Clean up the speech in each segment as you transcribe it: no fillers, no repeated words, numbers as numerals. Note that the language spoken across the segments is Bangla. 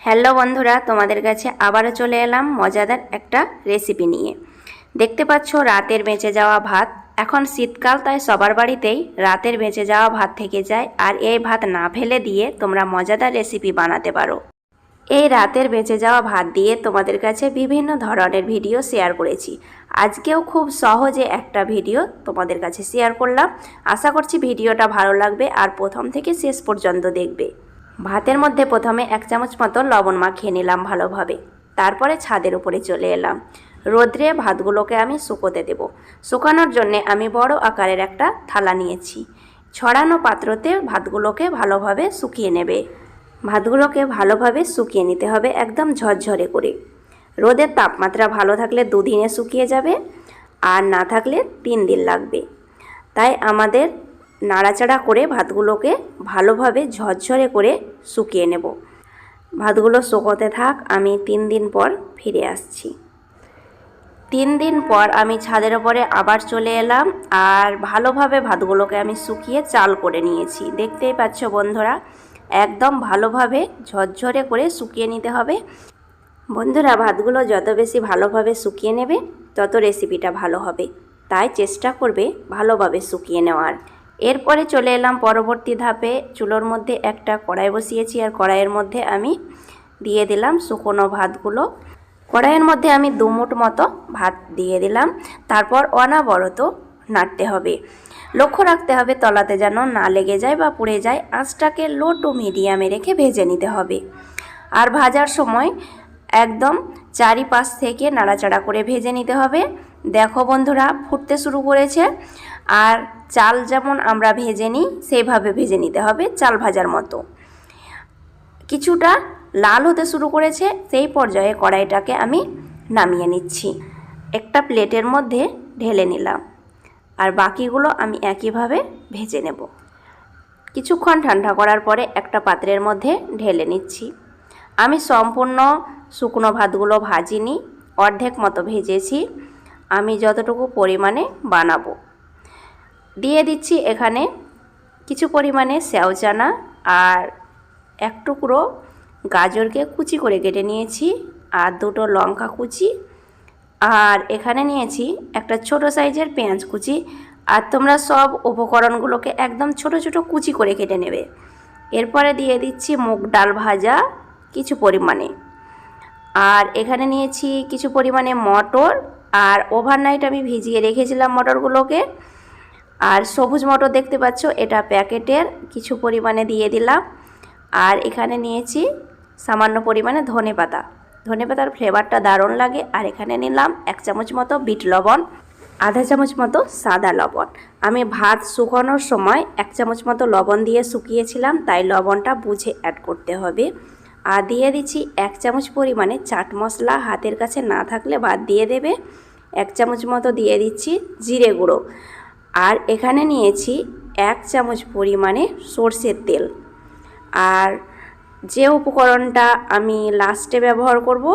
হ্যালো বন্ধুরা, তোমাদের কাছে আবারও চলে এলাম মজাদার একটা রেসিপি নিয়ে। দেখতে পাচ্ছ রাতের বেঁচে যাওয়া ভাত। এখন শীতকাল, তাই সবার বাড়িতেই রাতের বেঁচে যাওয়া ভাত থেকে যায়, আর এই ভাত না ফেলে দিয়ে তোমরা মজাদার রেসিপি বানাতে পারো। এই রাতের বেঁচে যাওয়া ভাত দিয়ে তোমাদের কাছে বিভিন্ন ধরনের ভিডিও শেয়ার করেছি। আজকেও খুব সহজে একটা ভিডিও তোমাদের কাছে শেয়ার করলাম। আশা করছি ভিডিওটা ভালো লাগবে আর প্রথম থেকে শেষ পর্যন্ত দেখবে। ভাতের মধ্যে প্রথমে 1 চামচ মতো লবণ মাখিয়ে নিলাম ভালোভাবে। তারপরে ছাদের উপরে চলে এলাম। রোদ্রে ভাতগুলোকে আমি শুকোতে দেব। শুকানোর জন্যে আমি বড় আকারের একটা থালা নিয়েছি। ছড়ানো পাত্রতে ভাতগুলোকে ভালোভাবে শুকিয়ে নেবে। ভাতগুলোকে ভালোভাবে শুকিয়ে নিতে হবে, একদম ঝরঝরে করে। রোদের তাপমাত্রা ভালো থাকলে 2 দিনে শুকিয়ে যাবে, আর না থাকলে 3 দিন লাগবে। তাই আমাদের নাড়াচাড়া করে ভাতগুলোকে ভালোভাবে ঝরঝরে করে শুকিয়ে নেব। ভাতগুলো শুকোতে থাক, আমি 3 দিন পর ফিরে আসছি। 3 দিন পর আমি ছাদের ওপরে আবার চলে এলাম, আর ভালোভাবে ভাতগুলোকে আমি শুকিয়ে চাল করে নিয়েছি। দেখতেই পাচ্ছ বন্ধুরা, একদম ভালোভাবে ঝরঝরে করে শুকিয়ে নিতে হবে। বন্ধুরা, ভাতগুলো যত বেশি ভালোভাবে শুকিয়ে নেবে তত রেসিপিটা ভালো হবে, তাই চেষ্টা করবে ভালোভাবে শুকিয়ে নেওয়ার। এরপরে চলে এলাম পরবর্তী ধাপে। চুলোর মধ্যে একটা কড়াই বসিয়েছি, আর কড়াইয়ের মধ্যে আমি দিয়ে দিলাম শুকনো ভাতগুলো। কড়াইয়ের মধ্যে আমি 2 মুঠ মতো ভাত দিয়ে দিলাম। তারপর অনবরত নাড়তে হবে। লক্ষ্য রাখতে হবে তলাতে যেন না লেগে যায় বা পুড়ে যায়। আঁচটাকে লো টু মিডিয়ামে রেখে ভেজে নিতে হবে। আর ভাজার সময় একদম চারিপাশ থেকে নাড়াচাড়া করে ভেজে নিতে হবে। দেখো বন্ধুরা, ফুটতে শুরু করেছে। আর চাল যেমন আমরা ভেজে নিই সেইভাবে ভেজে নিতে হবে, চাল ভাজার মতো। কিছুটা লাল হতে শুরু করেছে, সেই পর্যায়ে কড়াইটাকে আমি নামিয়ে নিচ্ছি। একটা প্লেটের মধ্যে ঢেলে নিলাম, আর বাকিগুলো আমি একইভাবে ভেজে নেব। কিছুক্ষণ ঠান্ডা করার পরে একটা পাত্রের মধ্যে ঢেলে নিচ্ছি। আমি সম্পূর্ণ শুকনো ভাতগুলো ভাজিনি, অর্ধেক মতো ভেজেছি। আমি যতটুকু পরিমাণে বানাবো দিয়ে দিচ্ছি এখানে কিছু পরিমাণে স্যাও চানা, আর 1 টুকরো গাজরকে কুচি করে কেটে নিয়েছি, আর 2টো লঙ্কা কুচি, আর এখানে নিয়েছি একটা ছোট সাইজের পেঁয়াজ কুচি। আর তোমরা সব উপকরণগুলোকে একদম ছোট ছোট কুচি করে কেটে নেবে। এরপরে দিয়ে দিচ্ছি মুগ ডাল ভাজা কিছু পরিমাণে, আর এখানে নিয়েছি কিছু পরিমাণে মটর, আর ওভারনাইট আমি ভিজিয়ে রেখেছিলাম মটরগুলোকে। আর সবুজ মটর দেখতে পাচ্ছ, এটা প্যাকেটের, কিছু পরিমাণে দিয়ে দিলাম। আর এখানে নিয়েছি সামান্য পরিমাণে ধনেপাতা। ধনেপাতার ফ্লেভারটা দারুণ লাগে। আর এখানে নিলাম 1 চামচ মতো বিট লবণ, আধা চামচ মতো সাদা লবণ। আমি ভাত শুকানোর সময় 1 চামচ মতো লবণ দিয়ে শুকিয়েছিলাম, তাই লবণটা বুঝে অ্যাড করতে হবে। আর দিয়ে দিচ্ছি 1 চামচ পরিমাণে চাট মশলা, হাতের কাছে না থাকলে বাদ দিয়ে দেবে। 1 চামচ মতো দিয়ে দিচ্ছি জিরে গুঁড়ো। আর এখানে নিয়েছি 1 চামচ পরিমাণে সরষের তেল। আর যে উপকরণটা আমি লাস্টে ব্যবহার করব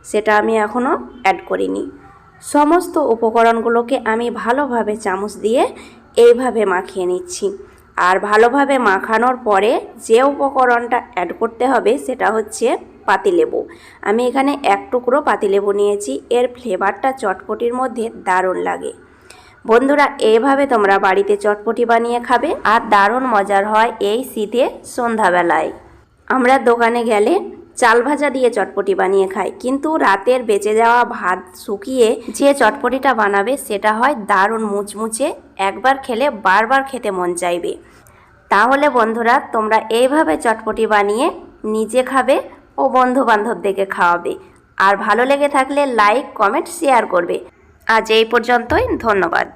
সেটা আমি এখনও অ্যাড করিনি। সমস্ত উপকরণগুলোকে আমি ভালোভাবে চামচ দিয়ে এইভাবে মাখিয়ে নিচ্ছি। আর ভালোভাবে মাখানোর পরে যে উপকরণটা অ্যাড করতে হবে সেটা হচ্ছে পাতিলেবু। আমি এখানে 1 টুকরো পাতিলেবু নিয়েছি। এর ফ্লেভারটা চটপটির মধ্যে দারুণ লাগে। বন্ধুরা, এইভাবে তোমরা বাড়িতে চটপটি বানিয়ে খাবে, আর দারুণ মজার হয় এই শীতে সন্ধ্যাবেলায়। আমরা দোকানে গেলে চাল ভাজা দিয়ে চটপটি বানিয়ে খাই, কিন্তু রাতের বেঁচে যাওয়া ভাত শুকিয়ে যে চটপটিটা বানাবে সেটা হয় দারুণ মুচমুচে। একবার খেলে বারবার খেতে মন চাইবে। তাহলে বন্ধুরা, তোমরা এইভাবে চটপটি বানিয়ে নিজে খাবে ও বন্ধু বান্ধবদেরকে খাওয়াবে। আর ভালো লেগে থাকলে লাইক, কমেন্ট, শেয়ার করবে। আজ এই পর্যন্তই, ধন্যবাদ।